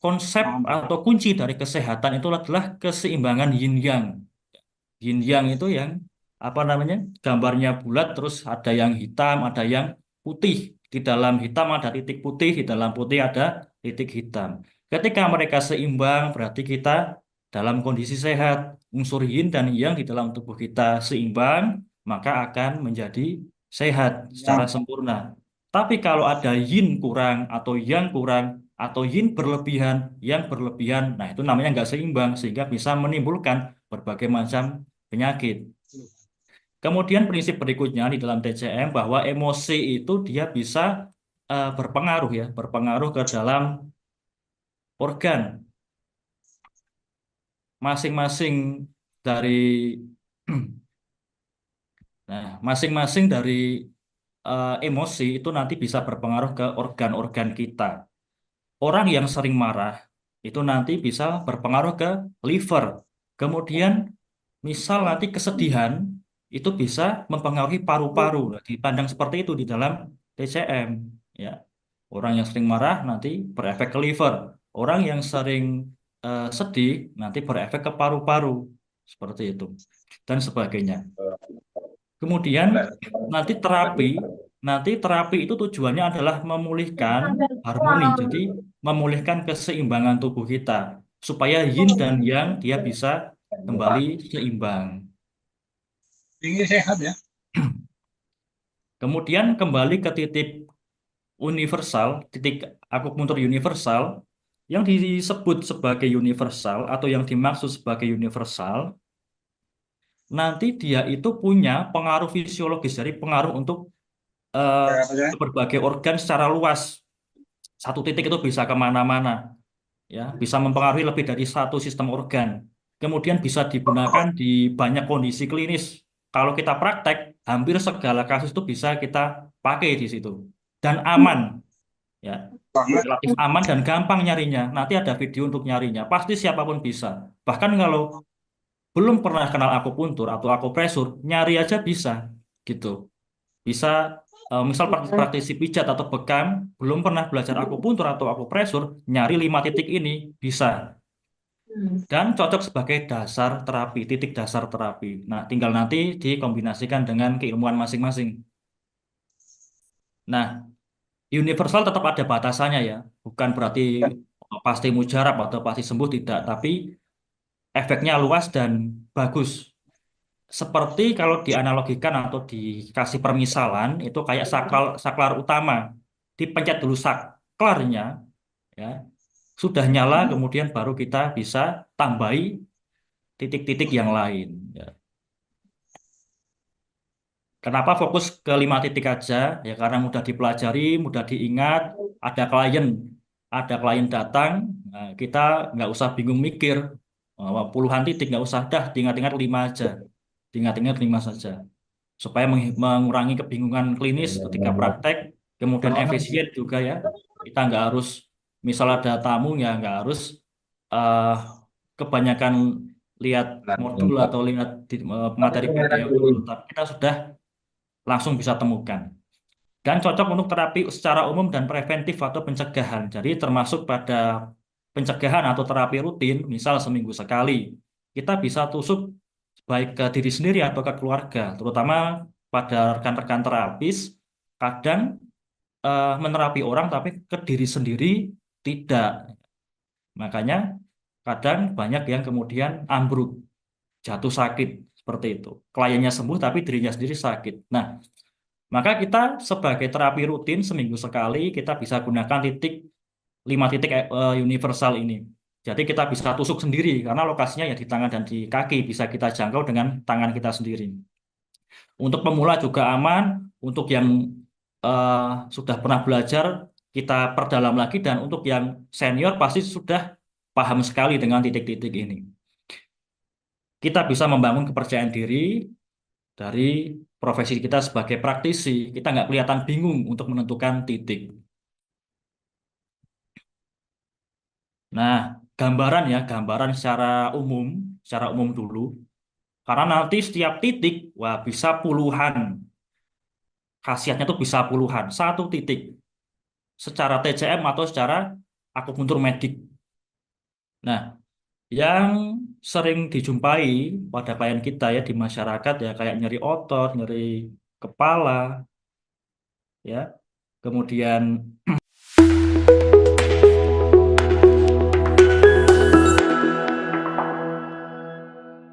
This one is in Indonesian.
konsep atau kunci dari kesehatan itu adalah keseimbangan yin yang. Yin yang itu yang apa namanya? Gambarnya bulat terus ada yang hitam, ada yang putih. Di dalam hitam ada titik putih, di dalam putih ada titik hitam. Ketika mereka seimbang, berarti kita dalam kondisi sehat. Unsur yin dan yang di dalam tubuh kita seimbang, maka akan menjadi sehat secara Ya. sempurna. Tapi kalau ada yin kurang atau yang kurang atau yin berlebihan, yang berlebihan, nah itu namanya nggak seimbang sehingga bisa menimbulkan berbagai macam penyakit. Kemudian prinsip berikutnya di dalam TCM bahwa emosi itu dia bisa berpengaruh ya, berpengaruh ke dalam organ masing-masing dari nah, masing-masing dari emosi itu nanti bisa berpengaruh ke organ-organ kita. Orang yang sering marah itu nanti bisa berpengaruh ke liver. Kemudian misal nanti kesedihan itu bisa mempengaruhi paru-paru. Nah, dipandang seperti itu di dalam TCM. Ya, orang yang sering marah nanti berefek ke liver. Orang yang sering sedih nanti berefek ke paru-paru. Seperti itu dan sebagainya. Kemudian nanti terapi itu tujuannya adalah memulihkan harmoni. Jadi memulihkan keseimbangan tubuh kita supaya yin dan yang dia bisa kembali seimbang. Tinggi sehat ya. Kemudian kembali ke titik universal, titik akupunktur universal yang disebut sebagai universal atau yang dimaksud sebagai universal, nanti dia itu punya pengaruh fisiologis, jadi pengaruh untuk eh, Ya, apa ya? berbagai organ secara luas. Satu titik itu bisa kemana-mana, ya, bisa mempengaruhi lebih dari satu sistem organ. Kemudian bisa digunakan di banyak kondisi klinis. Kalau kita praktek, hampir segala kasus itu bisa kita pakai di situ. Dan aman, ya, Banget. relatif aman dan gampang nyarinya. Nanti ada video untuk nyarinya. Pasti siapapun bisa. Bahkan kalau belum pernah kenal akupuntur atau akupresur, nyari aja bisa, gitu. Bisa misal praktisi pijat atau bekam belum pernah belajar akupuntur atau akupresur, nyari 5 titik ini bisa dan cocok sebagai dasar terapi, titik dasar terapi. Nah, tinggal nanti dikombinasikan dengan keilmuan masing-masing. Nah, universal tetap ada batasannya ya, bukan berarti pasti mujarab atau pasti sembuh tidak, tapi efeknya luas dan bagus. Seperti kalau dianalogikan atau dikasih permisalan itu kayak saklar utama. Dipencet dulu saklarnya ya. Sudah nyala kemudian baru kita bisa tambahi titik-titik yang lain ya. Kenapa fokus ke 5 titik aja? Ya karena mudah dipelajari, mudah diingat. Ada klien, ada klien datang, nah, kita nggak usah bingung mikir. Puluhan titik nggak usah dah, ingat-ingat 5 aja. Ingat-ingat 5 saja. Supaya mengurangi kebingungan klinis ketika praktek, kemudian efisien juga ya. Kita nggak harus, misal ada tamu ya nggak harus eh, kebanyakan lihat modul atau lihat materi PDF dulu, tapi kita sudah langsung bisa temukan. Dan cocok untuk terapi secara umum dan preventif atau pencegahan. Jadi termasuk pada pencegahan atau terapi rutin, misal seminggu sekali, kita bisa tusuk baik ke diri sendiri atau ke keluarga, terutama pada rekan-rekan terapis, kadang menerapi orang tapi ke diri sendiri tidak. Makanya kadang banyak yang kemudian ambruk, jatuh sakit seperti itu. Kliennya sembuh tapi dirinya sendiri sakit. Nah, maka kita sebagai terapi rutin seminggu sekali kita bisa gunakan 5 titik universal ini. Jadi kita bisa tusuk sendiri karena lokasinya ya di tangan dan di kaki bisa kita jangkau dengan tangan kita sendiri. Untuk pemula juga aman, untuk yang eh, sudah pernah belajar kita perdalam lagi dan untuk yang senior pasti sudah paham sekali dengan titik-titik ini. Kita bisa membangun kepercayaan diri dari profesi kita sebagai praktisi. Kita nggak kelihatan bingung untuk menentukan titik. Nah, gambaran ya, gambaran secara umum dulu. Karena nanti setiap titik, wah bisa puluhan. Khasiatnya tuh bisa puluhan. Satu titik. Secara TCM atau secara akupuntur medik. Nah, yang sering dijumpai pada klien kita ya di masyarakat ya kayak nyeri otot, nyeri kepala, ya, kemudian